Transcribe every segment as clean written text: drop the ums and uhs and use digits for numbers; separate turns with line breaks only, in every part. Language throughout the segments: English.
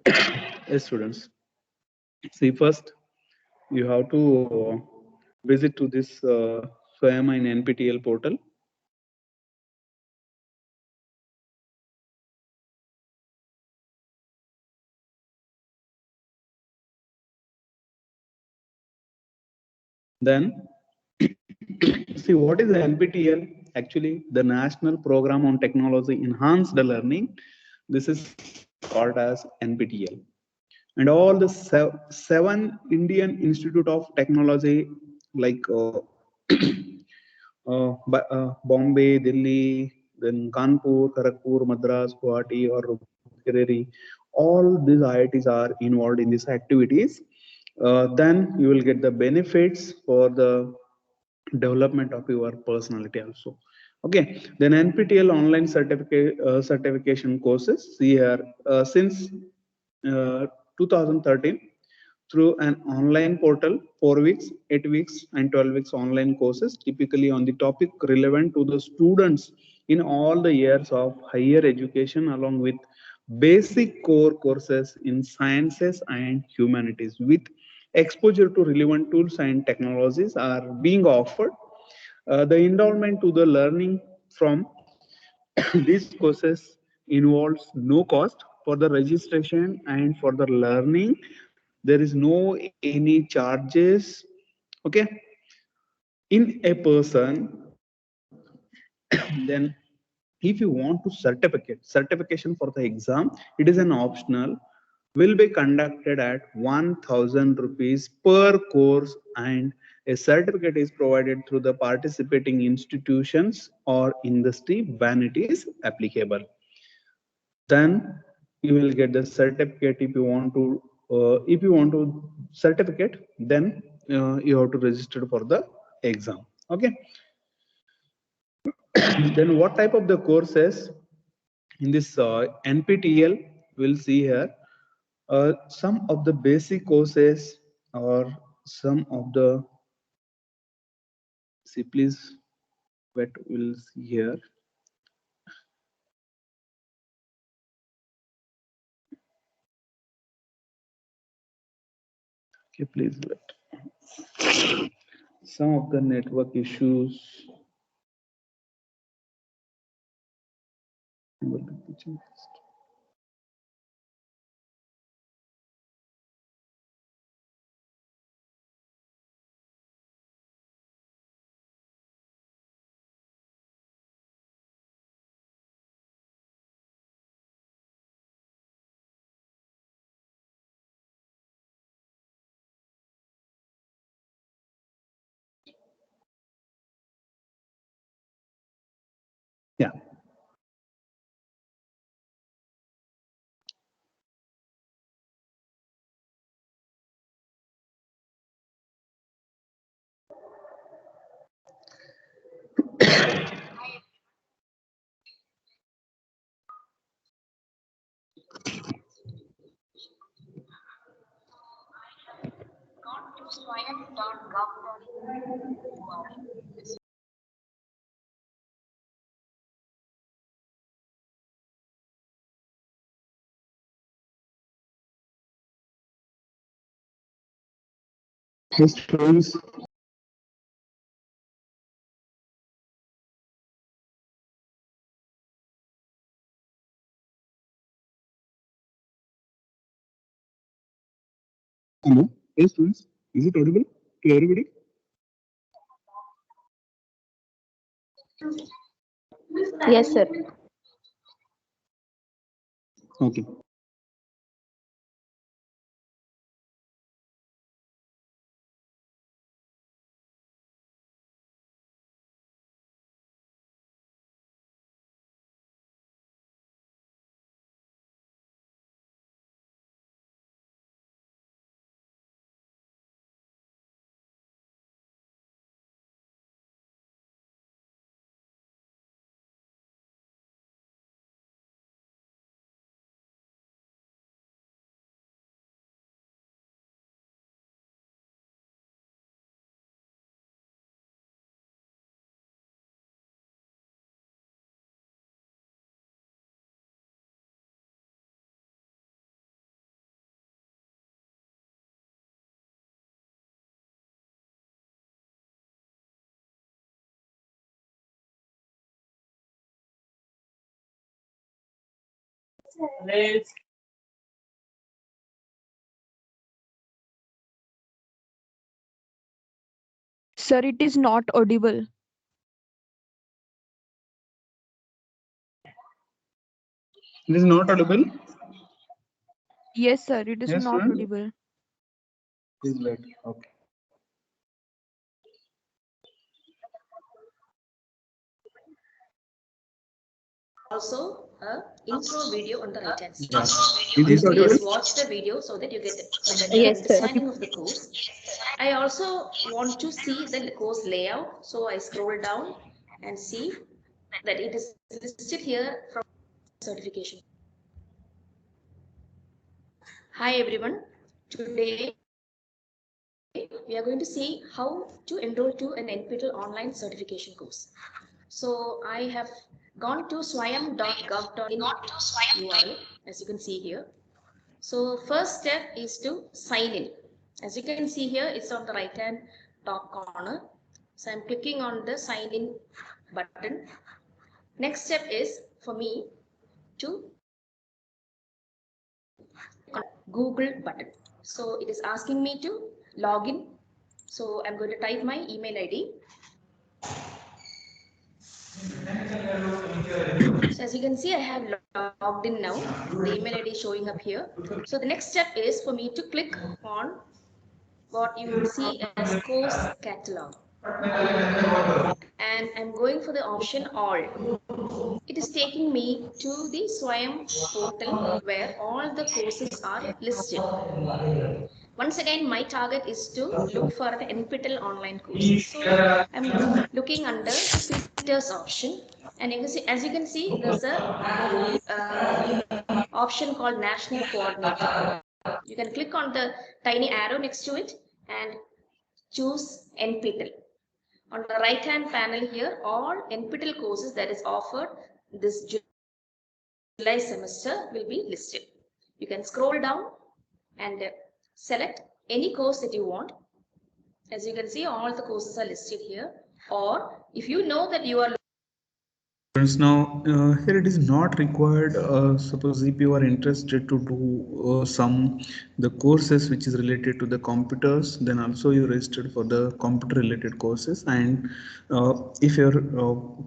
Yes, students. See, first you have to visit to this Swayama in NPTEL portal. Then see what is the NPTEL? Actually, the National Program on Technology Enhanced Learning. This is called as NPTEL. And all the seven Indian Institute of Technology, like Bombay, Delhi, then Kanpur, Kharagpur, Madras, Guwahati, or Kireri, all these IITs are involved in these activities. Then you will get the benefits for the development of your personality also. Okay, then NPTEL online certification courses. See here, since 2013, through an online portal, 4 weeks, 8 weeks, and 12 weeks online courses, typically on the topic relevant to the students in all the years of higher education, along with basic core courses in sciences and humanities, with exposure to relevant tools and technologies are being offered. The endowment to the learning from these courses involves no cost for the registration, and for the learning there is no any charges. Okay, in a person, then if you want to certification for the exam, it is an optional, will be conducted at 1000 rupees per course, and a certificate is provided through the participating institutions or industry when it is applicable. Then you will get the certificate. If you want to certificate, then you have to register for the exam. Okay. Then what type of the courses in this NPTEL? We'll see here some of the basic courses, or some of the, see please, what we'll see here. Okay, please wait. Some of the network issues. Yeah. Hey students, hello. Hey students, is it audible to everybody?
Yes, sir.
Okay.
Sir, it is not audible.
It is not audible.
Yes, sir, it is
Yes,
not
student.
audible.
Please wait. Okay.
Also a intro video on the right hand side.
Yeah. Is it audible?
Please watch the video so that you get a better
Yes, sir.
understanding of the course. I also want to see the course layout, so I scroll down and see that it is listed here from certification. Hi everyone, today we are going to see how to enroll to an NPTEL online certification course. So I have gone to swayam.gov.in URL, as you can see here. So first step is to sign in. As you can see here, it's on the right hand top corner. So I'm clicking on the sign in button. Next step is for me to Google button. So it is asking me to log in. So I'm going to type my email ID. So as you can see, I have logged in now. The email ID is showing up here. So the next step is for me to click on what you will see as course catalog. And I'm going for the option all. It is taking me to the Swayam portal where all the courses are listed. Once again, my target is to look for the NPTEL online courses. So I'm looking under filters option, and as you can see, there's a option called National Coordinator. You can click on the tiny arrow next to it and choose NPTEL. On the right hand panel here, all NPTEL courses that is offered this July semester will be listed. You can scroll down and select any course that you want. As you can see, all the courses are listed here. Or if you know that you are
Friends, now here it is not required. Suppose if you are interested to do some the courses which is related to the computers, then also you registered for the computer related courses. And if you're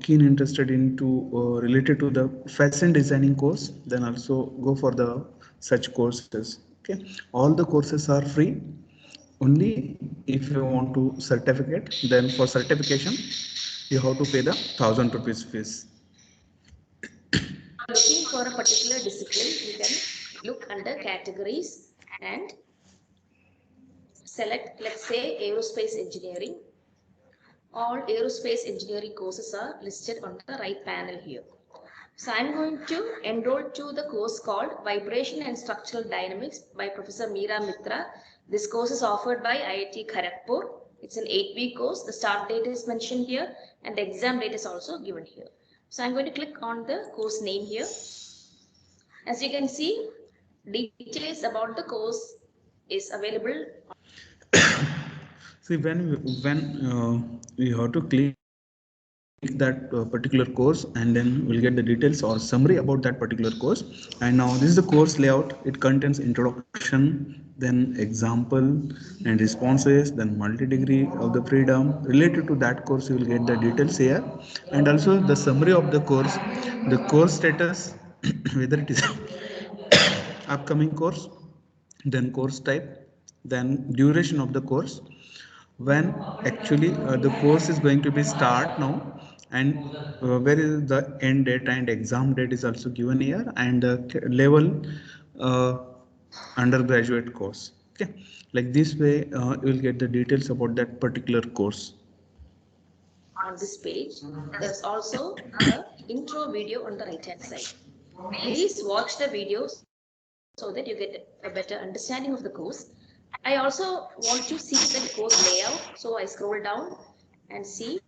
keen interested into related to the fashion designing course, then also go for the such courses. Okay, all the courses are free. Only if you want to certificate, then for certification you have to pay the 1,000 rupees fees.
looking for a particular discipline, you can look under categories and select, let's say, aerospace engineering. All aerospace engineering courses are listed on the right panel here. So I'm going to enroll to the course called Vibration and Structural Dynamics by Professor Meera Mitra. This course is offered by IIT Kharagpur. It's an 8-week course. The start date is mentioned here and the exam date is also given here. So I'm going to click on the course name here. As you can see, details about the course is available.
See, we have to click that particular course, and then we'll get the details or summary about that particular course. And now this is the course layout. It contains introduction, then example and responses, then multi-degree of the freedom. Related to that course, you will get the details here, and also the summary of the course status, whether it is upcoming course, then course type, then duration of the course, when actually the course is going to be start now, and where is the end date and exam date is also given here, and the level uh, undergraduate course. Okay, like this way you will get the details about that particular course.
On this page, there's also a intro video on the right hand side. Please watch the video so that you get a better understanding of the course. I also want to see the course layout, so I scroll down and see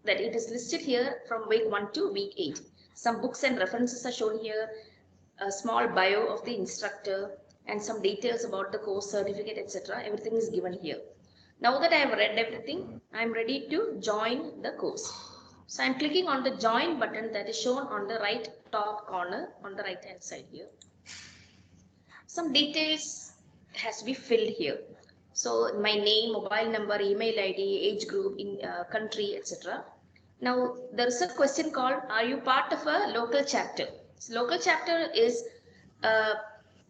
that it is listed here from week 1 to week 8. Some books and references are shown here, a small bio of the instructor, and some details about the course certificate, etc. Everything is given here. Now that I have read everything, I am ready to join the course. So I'm clicking on the join button that is shown on the right top corner on the right hand side here. Some details has to be filled here. So my name, mobile number, email ID, age group, in country, etc. Now there is a question called, are you part of a local chapter? So local chapter is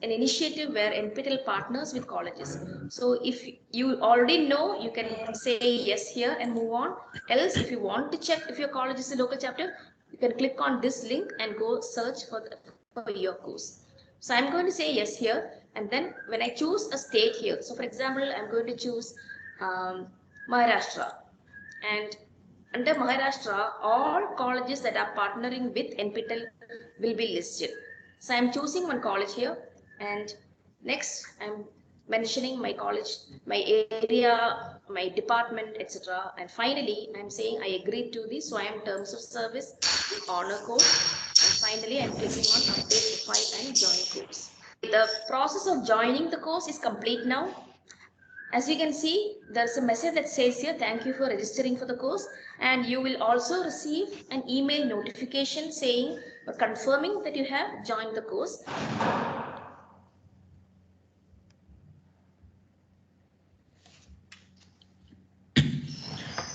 an initiative where NPTEL partners with colleges. So if you already know, you can say yes here and move on. Else, if you want to check if your college is a local chapter, you can click on this link and go search for your course. So I'm going to say yes here, and then when I choose a state here, so for example, I'm going to choose Maharashtra, and under Maharashtra, all colleges that are partnering with NPTEL will be listed. So I'm choosing one college here, and next I'm mentioning my college, my area, my department, etc. And finally, I'm saying I agree to the SWAYAM terms of service, honor code, and finally I'm clicking on update profile and join course. The process of joining the course is complete now. As you can see, there's a message that says here, thank you for registering for the course, and you will also receive an email notification saying or confirming that you have joined the course.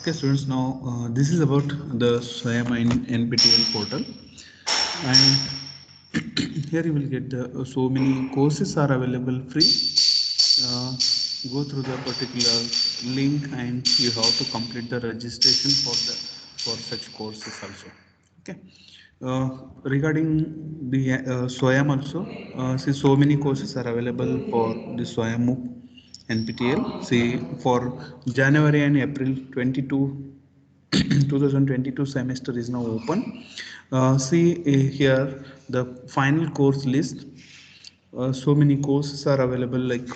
Okay, students, now this is about the SWAYAM NPTEL portal, and here you will get the so many courses are available free. Go through the particular link and you have to complete the registration for such courses also. Okay. Regarding the SWAYAM also, see so many courses are available for the SWAYAM MOOC NPTEL. See for January and April 2022 semester is now open. See here the final course list. So many courses are available like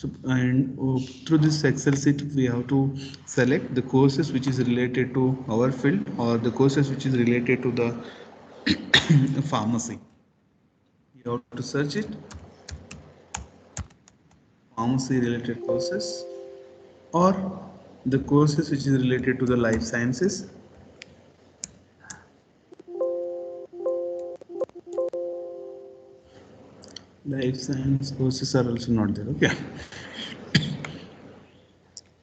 through this Excel sheet we have to select the courses which is related to our field or the courses which is related to the pharmacy. You have to search it, pharmacy related courses, or the courses which is related to the life sciences. Life science courses are also not there. Okay.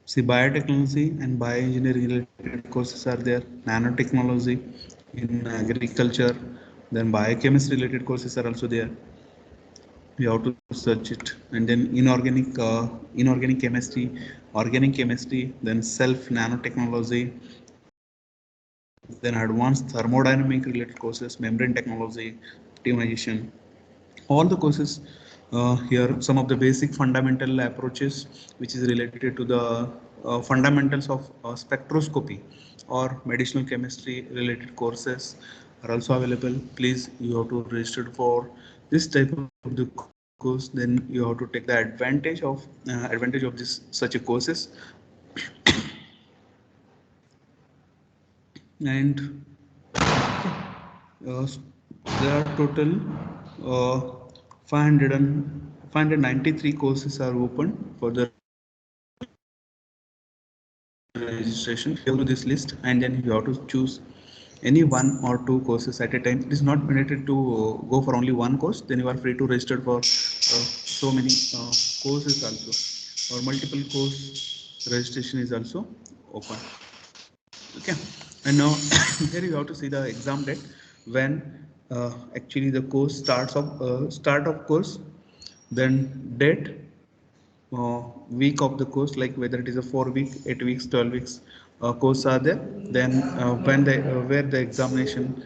See, biotechnology and bioengineering related courses are there. Nanotechnology in agriculture, then biochemistry related courses are also there. You have to search it, and then inorganic chemistry, organic chemistry, then self nanotechnology, then advanced thermodynamic related courses, membrane technology, optimization, all the courses here. Some of the basic fundamental approaches which is related to the fundamentals of spectroscopy or medicinal chemistry related courses are also available. Please, you have to register for this type of the course, then you have to take the advantage of this such a courses. And uh, there are total 593 courses are open for the registration. Go to this list and then you have to choose any one or two courses at a time. It is not mandated to go for only one course. Then you are free to register for so many courses also, or multiple course registration is also open. Okay, and now here you have to see the exam date when actually the course start of course, then date, week of the course, like whether it is a 4 week, 8 weeks, 12 weeks course are there, then when the where the examination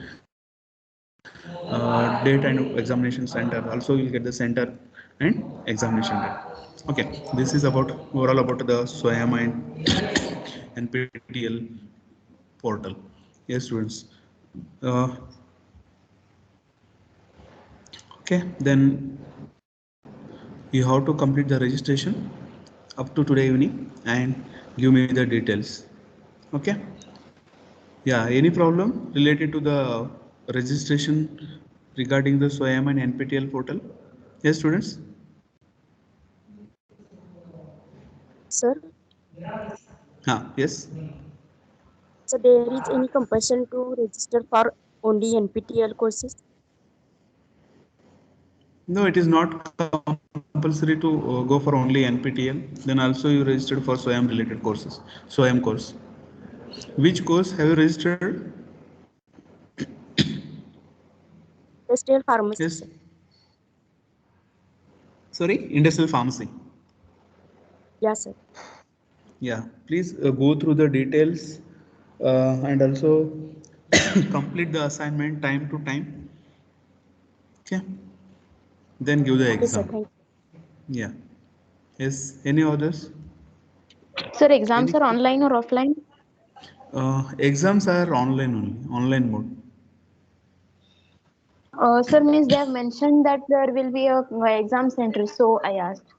date and examination center, also you'll get the center and examination date. Okay, this is about overall about the SWAYAM and NPTEL portal. Yes, students. uh, okay, then you have to complete the registration up to today evening and give me the details. Okay, yeah, any problem related to the registration regarding the SWAYAM and NPTEL portal? Yes, students.
Sir,
Yes.
So there is any compulsion to register for only NPTEL courses?
No, it is not compulsory to go for only NPTEL. Then also you registered for SWAYAM related courses, SWAYAM course. Which course have you registered?
Industrial pharmacy,
Yes.
sir.
Sorry, industrial pharmacy.
Yes, sir.
Yeah, please go through the details and also complete the assignment time to time. Okay. Then give the
Okay, sir.
exam.
Thank you.
Yeah. Yes. Any others?
Sir, exams
Any?
are online or offline?
Exams are online only, online mode.
Sir, means they have mentioned that there will be a exam center, so I asked.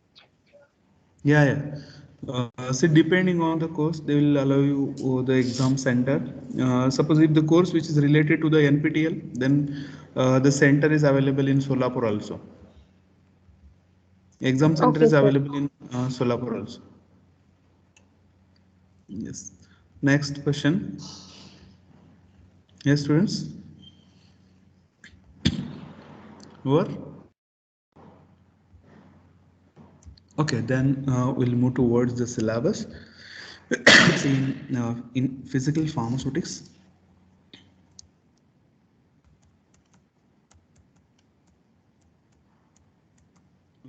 Yeah, yeah. See, depending on the course, they will allow you the exam center. Suppose if the course which is related to the NPTEL, then the center is available in Solapur also. Exam center
Okay,
is
sir.
available in Solapur also. Yes. Next question. Yes, students. Over. Okay, then we'll move towards the syllabus. In physical pharmaceutics,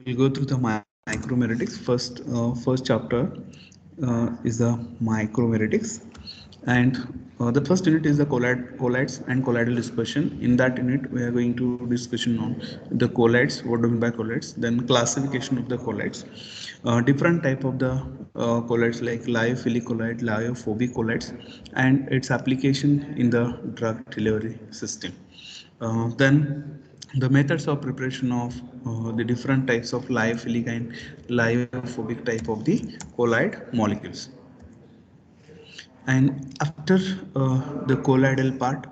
we'll go through the micromeritics. First chapter is the micromeritics, and the first unit is the colloids and colloidal dispersion. In that unit, we are going to discussion on the colloids. What do we mean by colloids? Then classification of the colloids, different type of the colloids like lyophilic colloid, lyophobic colloids, and its application in the drug delivery system. Then the methods of preparation of the different types of lyophilic and lyophobic type of the colloid molecules. And after the colloidal part,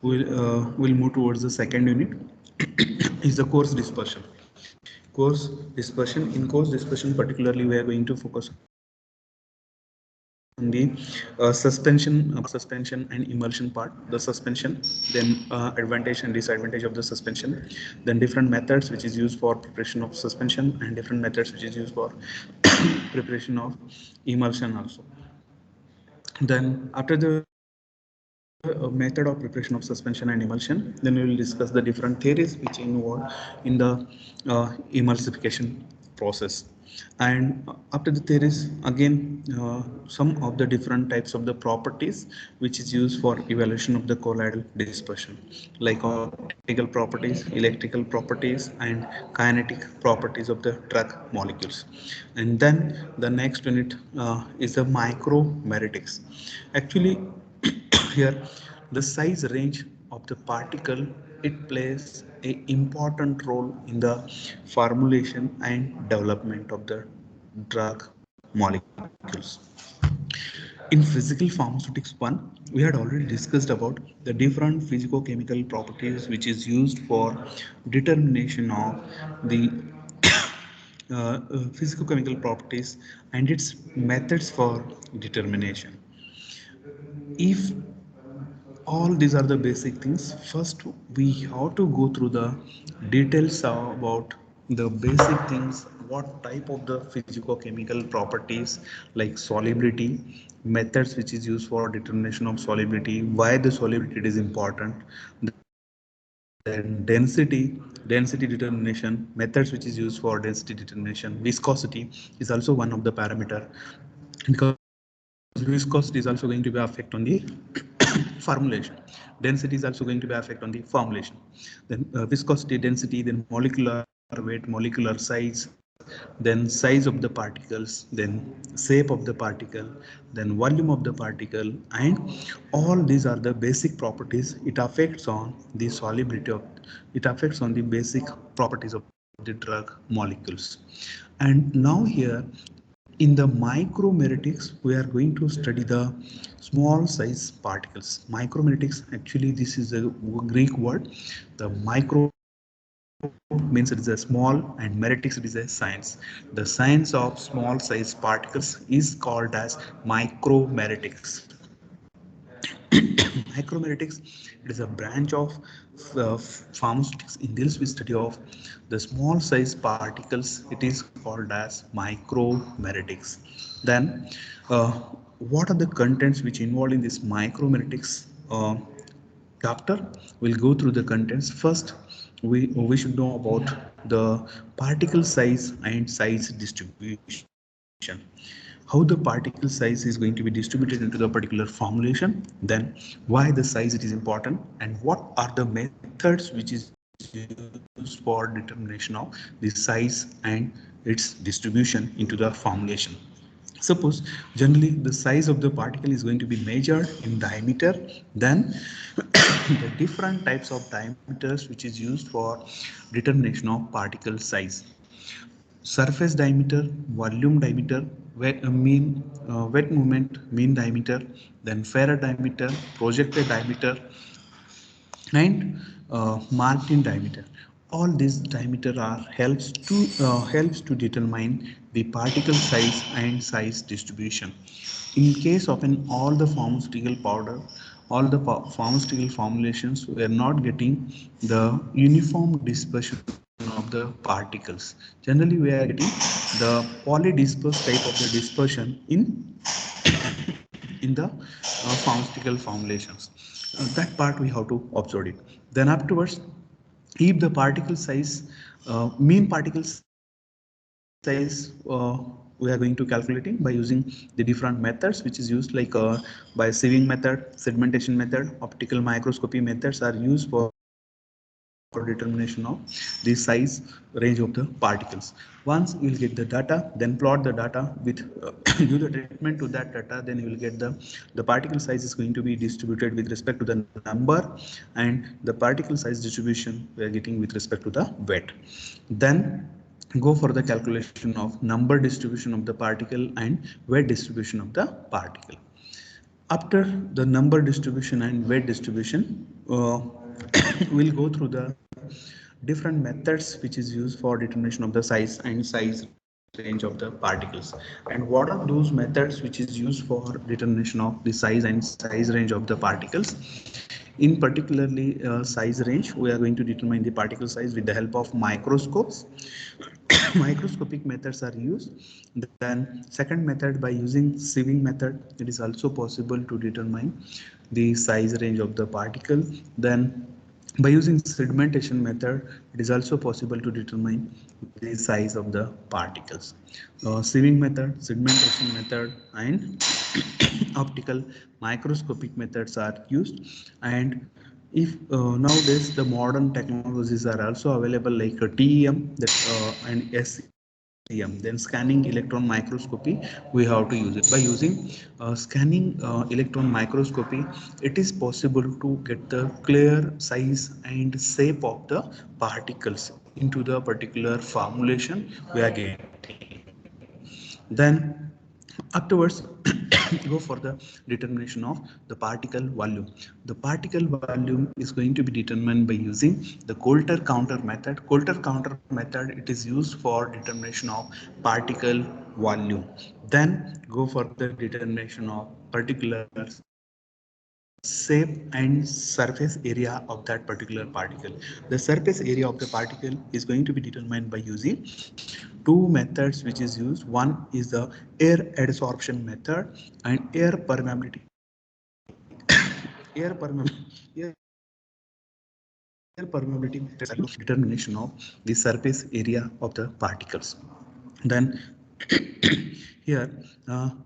we'll move towards the second unit is the coarse dispersion. Coarse dispersion. In coarse dispersion, particularly, we are going to focus on the suspension and emulsion part. The suspension, then advantage and disadvantage of the suspension, then different methods which is used for preparation of suspension and different methods which is used for preparation of emulsion also. Then after the method of preparation of suspension and emulsion, then we will discuss the different theories which involved in the emulsification process. And after the theories, again some of the different types of the properties which is used for evaluation of the colloidal dispersion, like optical properties, electrical properties, and kinetic properties of the drug molecules. And then the next unit is the micromeritics. Actually, here the size range of the particle, it plays a important role in the formulation and development of the drug molecules. In physical pharmaceutics 1, we had already discussed about the different physicochemical properties which is used for determination of the physicochemical properties and its methods for determination. If all these are the basic things, first we have to go through the details about the basic things, what type of the physicochemical properties like solubility, methods which is used for determination of solubility, why the solubility is important, then density determination, methods which is used for density determination. Viscosity is also one of the parameter, because viscosity is also going to be affect on the formulation. Density is also going to be affect on the formulation. Then viscosity, density, then molecular weight, molecular size, then size of the particles, then shape of the particle, then volume of the particle, and all these are the basic properties. It affects on the solubility of, it affects on the basic properties of the drug molecules. And now here in the micromeritics, we are going to study the small size particles. Micromeritics, actually, this is a Greek word. The micro means it is a small, and meritics, it is a science. The science of small size particles is called as micromeritics. Micromeritics, it is a branch of pharmaceutics. It deals with study of the small size particles. It is called as micromeritics. Then, what are the contents which involved in this micromeritics chapter? We'll go through the contents. First, we should know about the particle size and size distribution, how the particle size is going to be distributed into the particular formulation, then why the size it is important, and what are the methods which is used for determination of the size and its distribution into the formulation. Suppose generally the size of the particle is going to be measured in diameter, then the different types of diameters which is used for determination of particle size: surface diameter, volume diameter, wet movement mean diameter, then Faraday diameter, projected diameter, and Martin diameter. All these diameter are helps to determine the particle size and size distribution. In case of an all the pharmaceutical powder, all the pharmaceutical formulations, we are not getting the uniform dispersion of the particles. Generally, we are getting the polydispersed type of the dispersion in the pharmaceutical formulations. That part we have to observe it. Then afterwards, if the particle size, mean particle size, we are going to calculating by using the different methods which is used, like by sieving method, segmentation method, optical microscopy methods are used for determination of the size range of the particles. Once you will get the data, then plot the data with give the treatment to that data, then you will get the particle size is going to be distributed with respect to the number, and the particle size distribution we are getting with respect to the weight. Then go for the calculation of number distribution of the particle and weight distribution of the particle. After the number distribution and weight distribution, we'll go through the different methods which is used for determination of the size and size range of the particles, and what are those methods which is used for determination of the size and size range of the particles. In particularly size range, we are going to determine the particle size with the help of microscopes. Microscopic methods are used. Then second method, by using sieving method, it is also possible to determine the size range of the particle. Then by using segmentation method, it is also possible to determine the size of the particles. Sieving method, segmentation method, and optical microscopic methods are used. And if nowadays the modern technologies are also available, like a TEM and SEM, then scanning electron microscopy, we have to use it. By using scanning electron microscopy, it is possible to get the clear size and shape of the particles into the particular formulation we are getting. Then afterwards, go for the determination of the particle volume. The particle volume is going to be determined by using the Coulter counter method. Coulter counter method, it is used for determination of particle volume. Then go for the determination of particular shape and surface area of that particular particle. The surface area of the particle is going to be determined by using two methods which is used. One is the air adsorption method and air permeability. Air permeability methods are used determination of the surface area of the particles. Then here,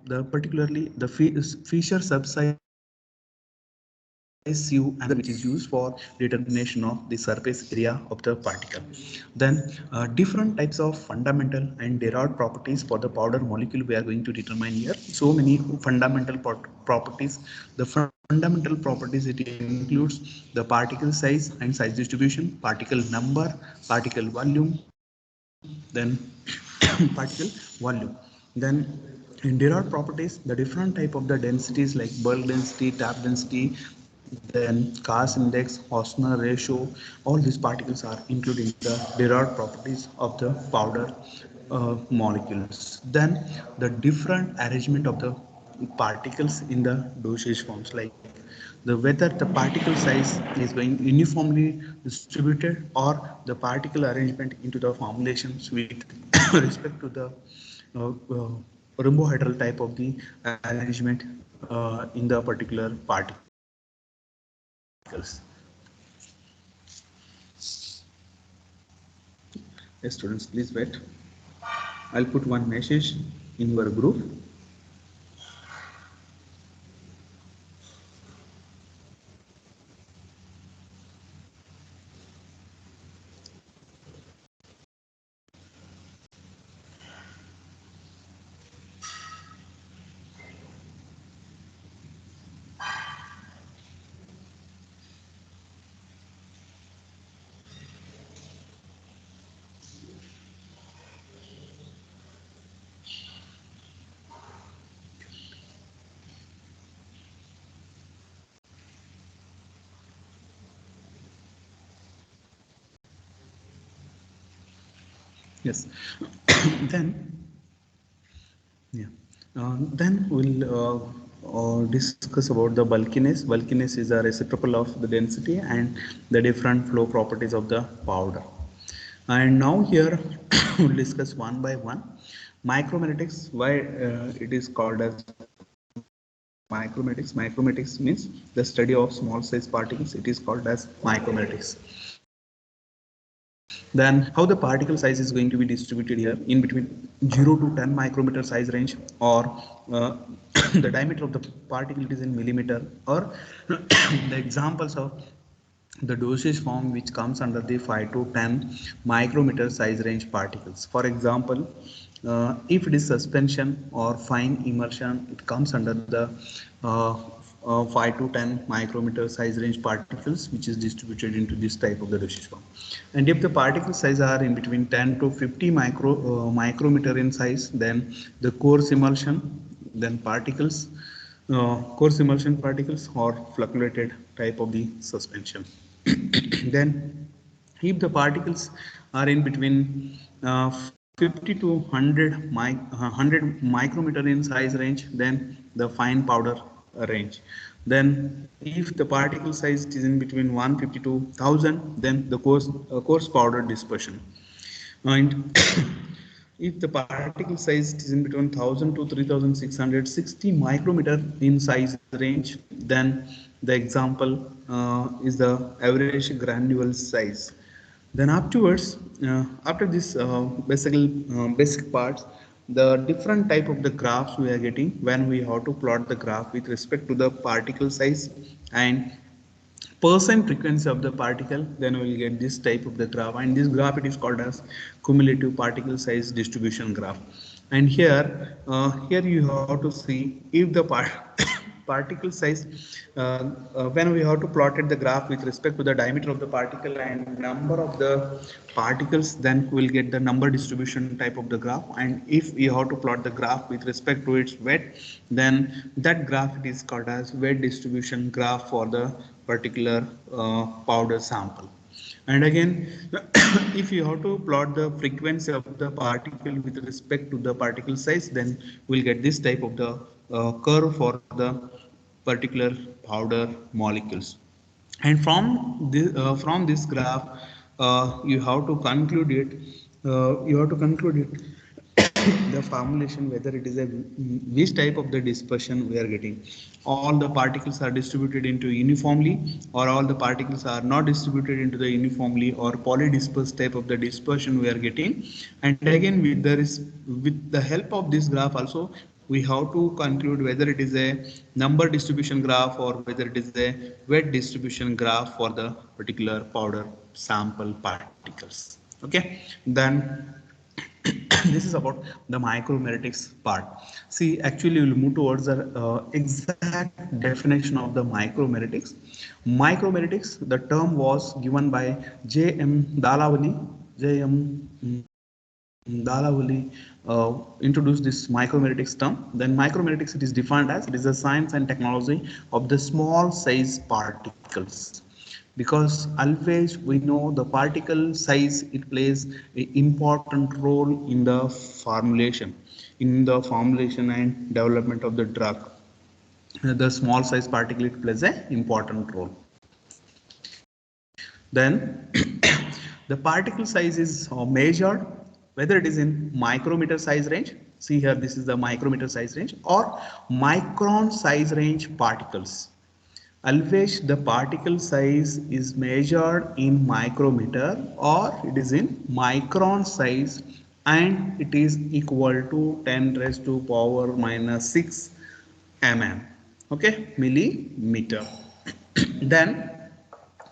particularly the Fisher subsize sieve and which is used for determination of the surface area of the particle. Then different types of fundamental and derived properties for the powder molecule we are going to determine here. So many fundamental properties. The fundamental properties, it includes the particle size and size distribution, particle number, particle volume, then particle volume. Then in derived properties, the different type of the densities like bulk density, tap density, then Cars index, Hausner ratio, all these particles are included in the derived properties of the powder molecules. Then the different arrangement of the particles in the dosage forms, like the the whether the particle size is going uniformly distributed or the particle arrangement into the formulations with respect to the rhombohedral type of the arrangement in the particular particles. Yes, students, please wait. I'll put one message in your group. Yes. Then we'll discuss about the bulkiness. Bulkiness is a reciprocal of the density and the different flow properties of the powder. And now here we'll discuss one by one. Micromeritics, why it is called as micromeritics. Micromeritics means the study of small size particles. It is called as micromeritics. Then how the particle size is going to be distributed here in between 0 to 10 micrometer size range, or the diameter of the particle is in millimeter, or the examples of the dosage form which comes under the 5 to 10 micrometer size range particles. For example, if it is suspension or fine emulsion, it comes under the 5 to 10 micrometer size range particles, which is distributed into this type of the dosage form. And if the particle size are in between 10 to 50 micrometer in size, then the coarse emulsion, then particles, coarse emulsion particles, or fluctuated type of the suspension. Then if the particles are in between 50 to 100 micrometer in size range, then the fine powder range. Then if the particle size is in between 150 to 1000, then the coarse powder dispersion. And if the particle size is in between 1000 to 3660 micrometer in size range, then the example is the average granule size. Then afterwards, after this basic parts, the different type of the graphs we are getting when we have to plot the graph with respect to the particle size and percent frequency of the particle, then we will get this type of the graph, and this graph it is called as cumulative particle size distribution graph. And here you have to see if the particle size when we have to plot the graph with respect to the diameter of the particle and number of the particles, then we will get the number distribution type of the graph. And if we have to plot the graph with respect to its weight, then that graph it is called as weight distribution graph for the particular powder sample. And again, if you have to plot the frequency of the particle with respect to the particle size, then we'll get this type of the curve for the particular powder molecules. And from this graph, you have to conclude it. The formulation, whether it is a which type of the dispersion we are getting. All the particles are distributed into uniformly, or all the particles are not distributed into the uniformly or polydispersed type of the dispersion we are getting. And again, with the help of this graph also, we have to conclude whether it is a number distribution graph or whether it is a weight distribution graph for the particular powder sample particles. Okay, then this is about the micromeritics part. See, actually we'll move towards the exact definition of the micromeritics. Micromeritics, the term was given by J.M. Dalawali. Dalawali introduced this micromeritics term. Then micromeritics, it is defined as, it is a science and technology of the small size particles. Because always we know the particle size, it plays an important role in the formulation and development of the drug. the small size particulate plays an important role. Then the particle size is measured whether it is in micrometer size range. See here, this is the micrometer size range or micron size range particles. Always the particle size is measured in micrometer or it is in micron size and it is equal to 10 raised to power minus 6 mm. Okay, millimeter. Then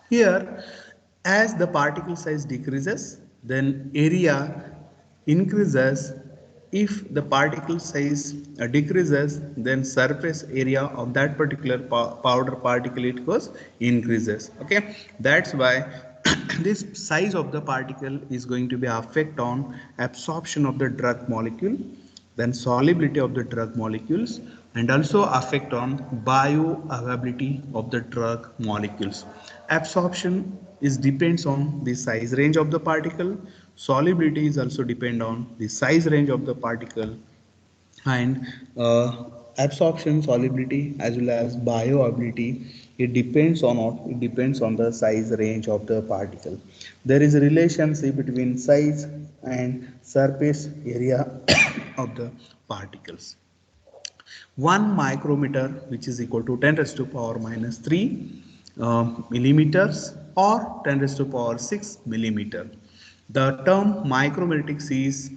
here, as the particle size decreases, then area increases. If the particle size decreases, then surface area of that particular powder particulate goes increases. Okay, that's why this size of the particle is going to be affect on absorption of the drug molecule, then solubility of the drug molecules, and also affect on bioavailability of the drug molecules. Absorption is depends on the size range of the particle. Solubility is also depend on the size range of the particle, and absorption, solubility as well as bioavailability, it depends on what? It depends on the size range of the particle. There is a relationship between size and surface area of the particles. 1 micrometer, which is equal to 10 raised to power minus 3 millimeters or 10 raised to power 6 millimeter. The term micrometrics is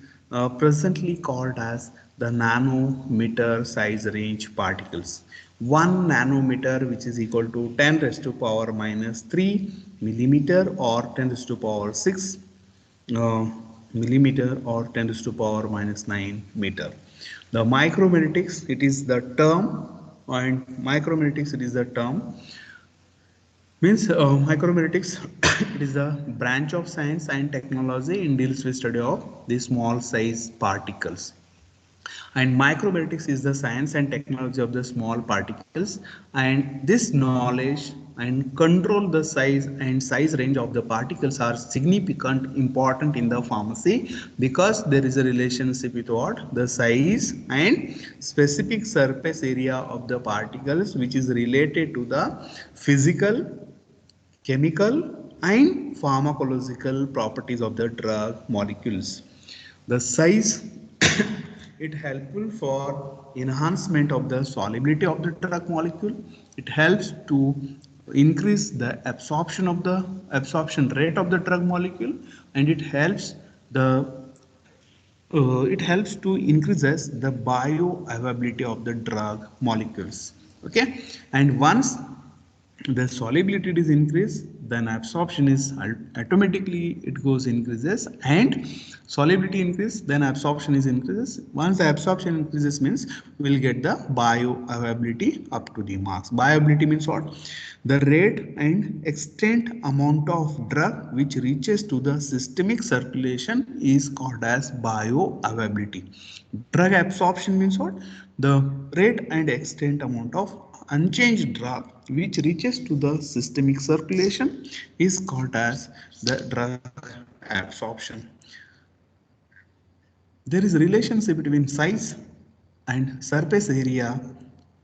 presently called as the nanometer size range particles. 1 nanometer, which is equal to 10 raised to power minus 3 millimeter or 10 raised to power 6 uh, millimeter or 10 raised to power minus 9 meter. The micrometrics, it is the term, and micrometrics, it is the term, means micrometrics it is a branch of science and technology in deals with study of the small size particles. And micrometrics is the science and technology of the small particles, and this knowledge and control the size and size range of the particles are significant important in the pharmacy, because there is a relationship with what? The size and specific surface area of the particles, which is related to the physical, chemical and pharmacological properties of the drug molecules. The size it helpful for enhancement of the solubility of the drug molecule. It helps to increase the absorption rate of the drug molecule, and it helps to increases the bioavailability of the drug molecules. Okay, and once the solubility is increased, then absorption is automatically it goes increases, and solubility increase, then absorption is increases. Once the absorption increases means we will get the bioavailability up to the marks. Bioavailability means what? The rate and extent amount of drug which reaches to the systemic circulation is called as bioavailability. Drug absorption means what? The rate and extent amount of unchanged drug which reaches to the systemic circulation is called as the drug absorption. There is a relationship between size and surface area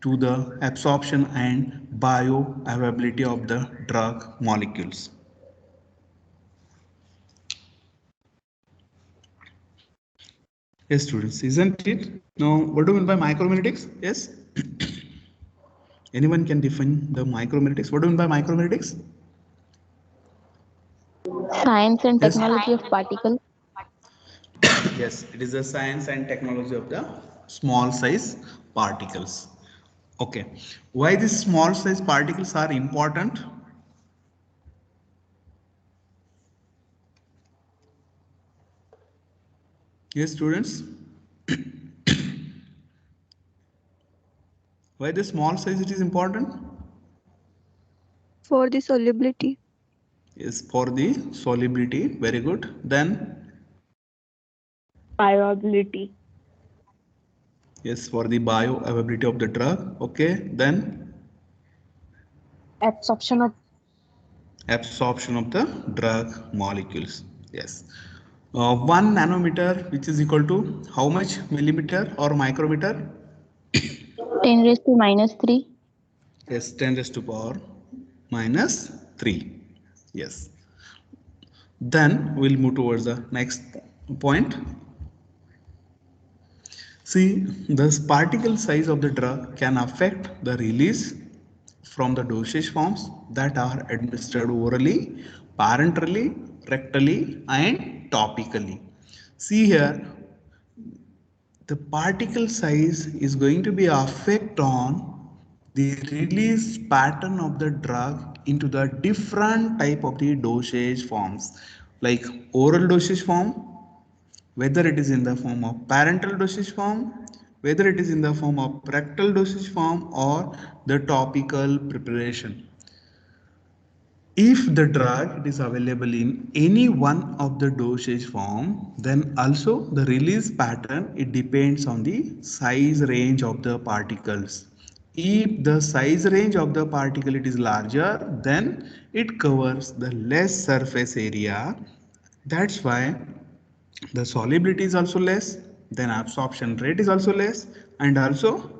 to the absorption and bioavailability of the drug molecules. Yes, students, isn't it? Now, what do you mean by micrometrics? Yes. Anyone can define the micrometrics. What do you mean by micrometrics?
Science and
Yes.
technology of particle.
Yes, it is the science and technology of the small size particles. Okay, why these small size particles are important? Yes, students. Why the small size it is important?
For the solubility.
Yes, for the solubility. Very good. Then
Bioavailability.
yes, for the bioavailability of the drug. Okay, then
Absorption of
absorption of the drug molecules. Yes. 1 nanometer, which is equal to how much millimeter or micrometer?
10 raised to minus 3.
is 10 raised to power minus 3. Yes. Then we'll move towards the next point. See, this particle size of the drug can affect the release from the dosage forms that are administered orally, parenterally, rectally, and topically. See here, the particle size is going to be affect on the release pattern of the drug into the different type of the dosage forms, like oral dosage form, whether it is in the form of parenteral dosage form, whether it is in the form of rectal dosage form, or the topical preparation. If the drug is available in any one of the dosage form, then also the release pattern, it depends on the size range of the particles. If the size range of the particle it is larger, then it covers the less surface area. That's why the solubility is also less, then absorption rate is also less, and also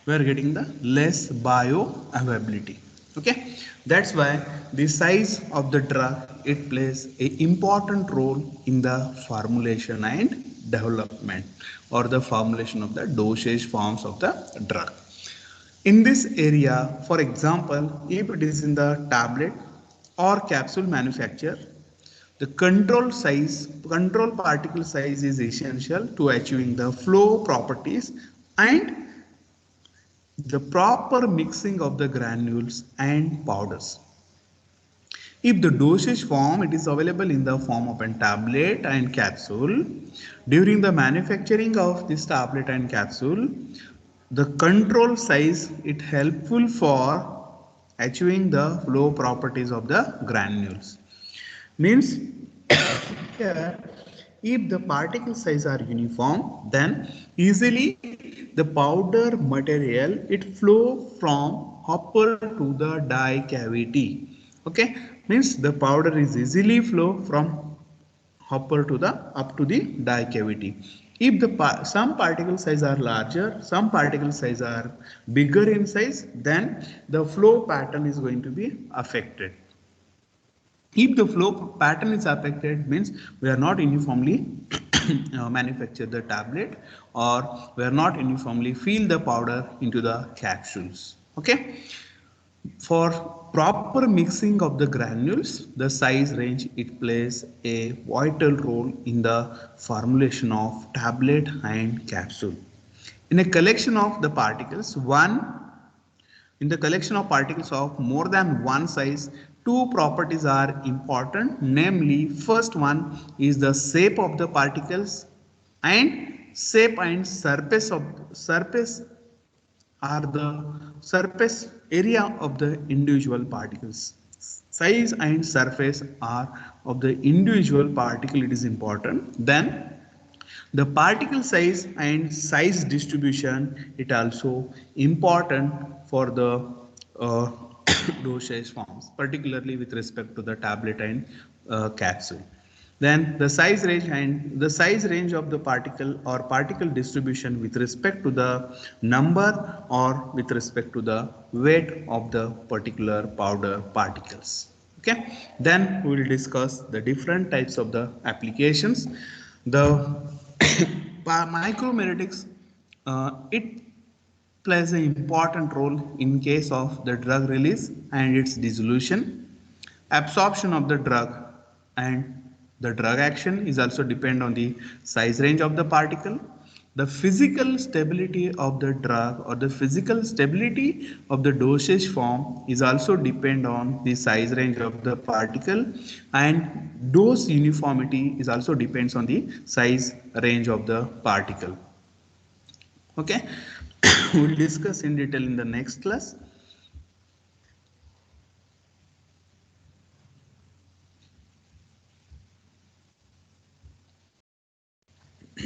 we are getting the less bioavailability. Okay, that's why the size of the drug, it plays a important role in the formulation and development, or the formulation of the dosage forms of the drug. In this area, for example, if it is in the tablet or capsule manufacture, the control particle size is essential to achieving the flow properties and the proper mixing of the granules and powders. If the dosage form, it is available in the form of a tablet and capsule, during the manufacturing of this tablet and capsule, the control size it helpful for achieving the flow properties of the granules. Means here, if the particle size are uniform, then easily the powder material it flow from hopper to the die cavity. Okay, means the powder is easily flow from hopper to the up to the die cavity. If the some particle size are larger, some particle size are bigger in size, then the flow pattern is going to be affected. If the flow pattern is affected, means we are not uniformly manufacture the tablet, or we are not uniformly fill the powder into the capsules. Okay. For proper mixing of the granules, the size range it plays a vital role in the formulation of tablet and capsule. In a collection of the particles, in the collection of particles of more than one size, two properties are important. Namely, first one is the shape of the particles, and shape and surface are the surface area of the individual particles. Size and surface are of the individual particle, it is important. Then the particle size and size distribution, it also important for the uh, dosage forms, particularly with respect to the tablet and capsule. Then the size range of the particle or particle distribution with respect to the number or with respect to the weight of the particular powder particles. Okay, then we will discuss the different types of the applications. The micromeritics, it plays an important role in case of the drug release and its dissolution. Absorption of the drug and the drug action is also depend on the size range of the particle. The physical stability of the drug or the physical stability of the dosage form is also depend on the size range of the particle, and dose uniformity is also depends on the size range of the particle. Okay, we'll discuss in detail in the next class.